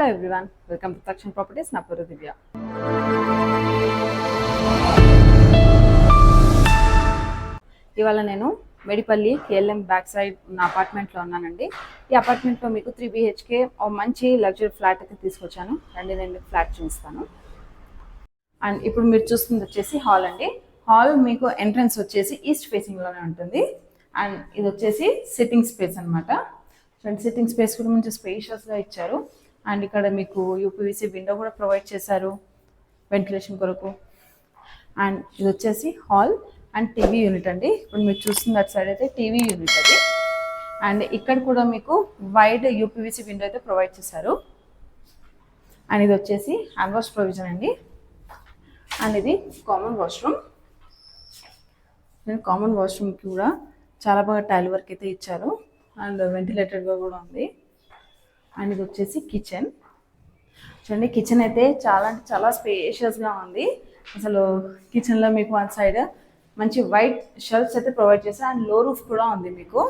Hello everyone, welcome to తక్షణ properties. నా పేరు దివ్య. ఇవాళ నేను మెడిపల్లి కేఎల్ఎం బ్యాక్ సైడ్ ఉన్న అపార్ట్మెంట్లో ఉన్నానండి. ఈ అపార్ట్మెంట్లో మీకు 3 BHK మంచి లగ్జరీ ఫ్లాట్ అయితే తీసుకొచ్చాను. రండి నేను మీకు ఫ్లాట్ చూపిస్తాను. అండ్ ఇప్పుడు మీరు చూస్తుంది వచ్చేసి హాల్ అండి. హాల్ మీకు ఎంట్రన్స్ వచ్చేసి ఈస్ట్ ఫేసింగ్లోనే ఉంటుంది. అండ్ ఇది వచ్చేసి సిట్టింగ్ స్పేస్ అనమాట. సిట్టింగ్ స్పేస్ కూడా మంచి స్పేషియస్గా ఇచ్చారు. అండ్ ఇక్కడ మీకు యూపీవీసీ విండో కూడా ప్రొవైడ్ చేశారు వెంటిలేషన్ కొరకు. అండ్ ఇది వచ్చేసి హాల్ అండ్ టీవీ యూనిట్ అండి. ఇప్పుడు మీరు చూస్తున్న అటు సైడ్ అయితే టీవీ యూనిట్ అది. అండ్ ఇక్కడ కూడా మీకు వైడ్ యూపీవీసీ విండో అయితే ప్రొవైడ్ చేశారు. అండ్ ఇది వచ్చేసి హ్యాండ్ వాష్ ప్రొవిజన్ అండి. అండ్ ఇది కామన్ వాష్రూమ్. కామన్ వాష్రూమ్కి కూడా చాలా బాగా టైల్ వర్క్ అయితే ఇచ్చారు. అండ్ వెంటిలేటెడ్గా కూడా ఉంది. అండ్ ఇది వచ్చేసి కిచెన్. చూడండి, కిచెన్ అయితే చాలా అంటే చాలా స్పేషియస్గా ఉంది. అసలు కిచెన్లో మీకు వన్ సైడ్ మంచి వైట్ షెల్ఫ్స్ అయితే ప్రొవైడ్ చేశారు. అండ్ లో రూఫ్ కూడా ఉంది మీకు.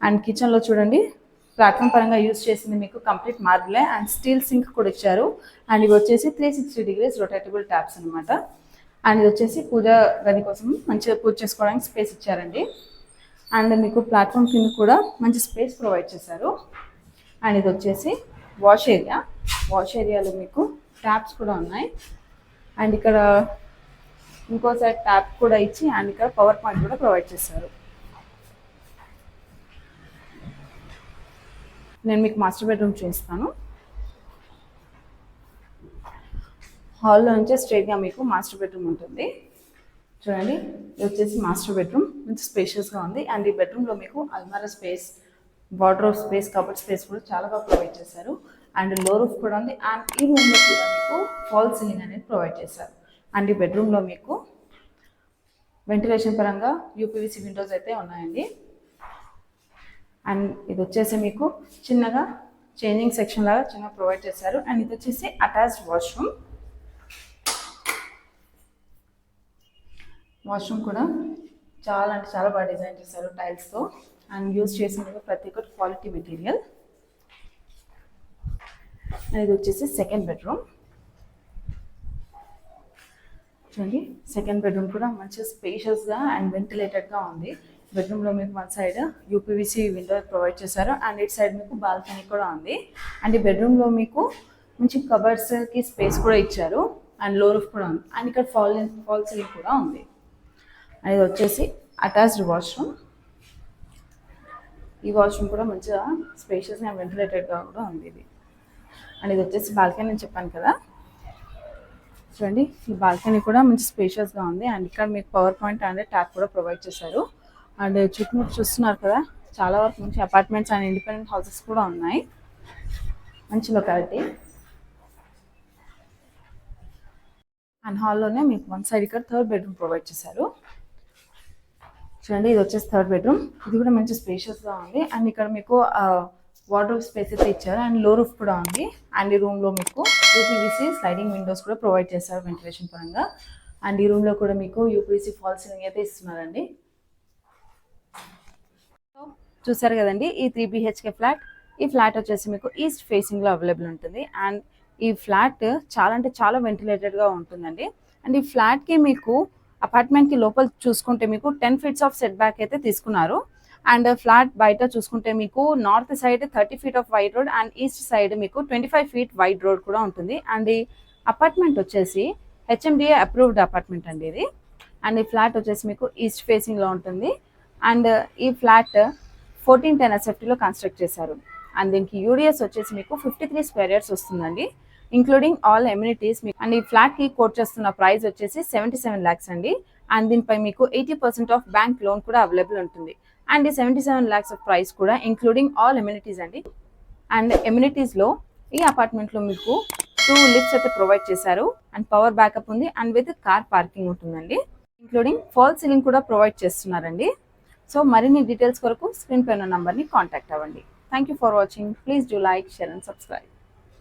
అండ్ కిచెన్లో చూడండి, ప్లాట్ఫామ్ పరంగా యూజ్ చేసింది మీకు కంప్లీట్ మార్బులే. అండ్ స్టీల్ సింక్ కూడా ఇచ్చారు. అండ్ ఇవి వచ్చేసి 360 degrees రొటేటబుల్ ట్యాప్స్ అనమాట. అండ్ ఇది వచ్చేసి పూజ గది కోసం మంచిగా పూజ చేసుకోవడానికి స్పేస్ ఇచ్చారండి. అండ్ మీకు ప్లాట్ఫామ్ కింద కూడా మంచి స్పేస్ ప్రొవైడ్ చేశారు. అండ్ ఇది వచ్చేసి వాష్ ఏరియా. వాష్ ఏరియాలో మీకు ట్యాప్స్ కూడా ఉన్నాయి. అండ్ ఇక్కడ ఇంకో సైడ్ ట్యాప్ కూడా ఇచ్చి అండ్ ఇక్కడ పవర్ పాయింట్ కూడా ప్రొవైడ్ చేశారు. నేను మీకు మాస్టర్ బెడ్రూమ్ చూపిస్తాను. హాల్లో నుంచే స్ట్రైట్గా మీకు మాస్టర్ బెడ్రూమ్ ఉంటుంది. చూడండి, ఇది వచ్చేసి మాస్టర్ బెడ్రూమ్. మంచి స్పేషియస్గా ఉంది. అండ్ ఈ బెడ్రూమ్లో మీకు అల్మారా space, wardrobe space, cupboard space కూడా చాలా బాగా ప్రొవైడ్ చేశారు. అండ్ లో రూఫ్ కూడా ఉంది. అండ్ ఈ రూమ్లో కూడా మీకు ఫాల్ సీలింగ్ అనేది ప్రొవైడ్ చేశారు. అండ్ ఈ బెడ్రూమ్లో మీకు వెంటిలేషన్ పరంగా యూపీవీసీ విండోస్ అయితే ఉన్నాయండి. అండ్ ఇది వచ్చేసి మీకు చిన్నగా చేంజింగ్ సెక్షన్ లాగా చిన్నగా ప్రొవైడ్ చేశారు. అండ్ ఇది వచ్చేసి అటాచ్డ్ వాష్రూమ్. వాష్రూమ్ కూడా చాలా అంటే చాలా బాగా డిజైన్ చేశారు టైల్స్తో. అండ్ యూజ్ చేసిన ప్రతి ఒక్కటి క్వాలిటీ మెటీరియల్. అండ్ ఇది వచ్చేసి సెకండ్ బెడ్రూమ్. చూడండి, సెకండ్ బెడ్రూమ్ కూడా మంచిగా స్పేషియస్గా అండ్ వెంటిలేటెడ్గా ఉంది. బెడ్రూమ్లో మీకు one side UPVC window provide చేశారు. అండ్ ఇటు సైడ్ మీకు బాల్కనీ కూడా ఉంది. అండ్ ఈ బెడ్రూమ్లో మీకు మంచి కబర్డ్స్కి స్పేస్ కూడా ఇచ్చారు. అండ్ లో రూఫ్ కూడా ఉంది. అండ్ ఇక్కడ ఫాల్ సీలింగ్ కూడా ఉంది. అండ్ ఇది వచ్చేసి అటాచ్డ్ వాష్రూమ్. ఈ వాష్రూమ్ కూడా మంచిగా స్పేషియస్గా అండ్ వెంటిలేటెడ్గా కూడా ఉంది ఇది. అండ్ ఇది వచ్చేసి బాల్కనీ అని చెప్పాను కదా. చూడండి, ఈ బాల్కనీ కూడా మంచి స్పేషియస్గా ఉంది. అండ్ ఇక్కడ మీకు పవర్ పాయింట్ అండ్ ట్యాప్ కూడా ప్రొవైడ్ చేశారు. అండ్ చుట్టుముట్టు చూస్తున్నారు కదా, చాలా వరకు మంచి అపార్ట్మెంట్స్ అండ్ ఇండిపెండెంట్ హౌసెస్ కూడా ఉన్నాయి. మంచి లొకాలిటీ. అండ్ హాల్లోనే మీకు వన్ సైడ్ ఇక్కడ థర్డ్ బెడ్రూమ్ ప్రొవైడ్ చేశారు. చూడండి, ఇది వచ్చేసి థర్డ్ బెడ్రూమ్. ఇది కూడా మంచి స్పేషియస్గా ఉంది. అండ్ ఇక్కడ మీకు వార్డ్రోబ్ స్పేస్ అయితే ఇచ్చారు. అండ్ లో రూఫ్ కూడా ఉంది. అండ్ ఈ రూమ్లో మీకు యూపీవీసీ స్లైడింగ్ విండోస్ కూడా ప్రొవైడ్ చేశారు వెంటిలేషన్ పరంగా. అండ్ ఈ రూమ్లో కూడా మీకు యూపీవీసీ ఫాల్ సీలింగ్ అయితే ఇస్తున్నారండి. చూసారు కదండి, ఈ 3 BHK ఫ్లాట్. ఈ ఫ్లాట్ వచ్చేసి మీకు ఈస్ట్ ఫేసింగ్లో అవైలబుల్ ఉంటుంది. అండ్ ఈ ఫ్లాట్ చాలా అంటే చాలా వెంటిలేటెడ్గా ఉంటుందండి. అండ్ ఈ ఫ్లాట్కి మీకు అపార్ట్మెంట్కి లోపల చూసుకుంటే మీకు 10 feet ఆఫ్ సెట్ బ్యాక్ అయితే తీసుకున్నారు. అండ్ ఫ్లాట్ బయట చూసుకుంటే మీకు north side 30 feet of wide road and east side మీకు 25 feet వైడ్ రోడ్ కూడా ఉంటుంది. అండ్ ఈ అపార్ట్మెంట్ వచ్చేసి HMDA అప్రూవ్డ్ అపార్ట్మెంట్ అండి ఇది. అండ్ ఈ ఫ్లాట్ వచ్చేసి మీకు ఈస్ట్ ఫేసింగ్లో ఉంటుంది. అండ్ ఈ ఫ్లాట్ 1410 SFTలో కన్స్ట్రక్ట్ చేశారు. అండ్ దీనికి యూడిఎస్ వచ్చేసి మీకు 53 square yards వస్తుందండి, ఇంక్లూడింగ్ ఆల్ ఎమ్యూనిటీస్. అండ్ ఈ ఫ్లాట్కి కోట్ చేస్తున్న ప్రైస్ వచ్చేసి 77 lakhs అండి. అండ్ దీనిపై మీకు 80% ఆఫ్ బ్యాంక్ లోన్ కూడా అవైలబుల్ ఉంటుంది. అండ్ ఈ 77 lakhs ఆఫ్ ప్రైస్ కూడా ఇంక్లూడింగ్ ఆల్ ఎమ్యూనిటీస్ అండి. అండ్ ఎమ్యూనిటీస్లో ఈ అపార్ట్మెంట్లో మీకు 2 lifts అయితే ప్రొవైడ్ చేశారు. అండ్ పవర్ బ్యాకప్ ఉంది. అండ్ విత్ కార్ పార్కింగ్ ఉంటుందండి, ఇంక్లూడింగ్ ఫాల్ సీలింగ్ కూడా ప్రొవైడ్ చేస్తున్నారండి. సో మరిన్ని డీటెయిల్స్ కొరకు స్క్రీన్ పైన నంబర్ని కాంటాక్ట్ అవ్వండి. Thank you for watching. Please do like, share and subscribe.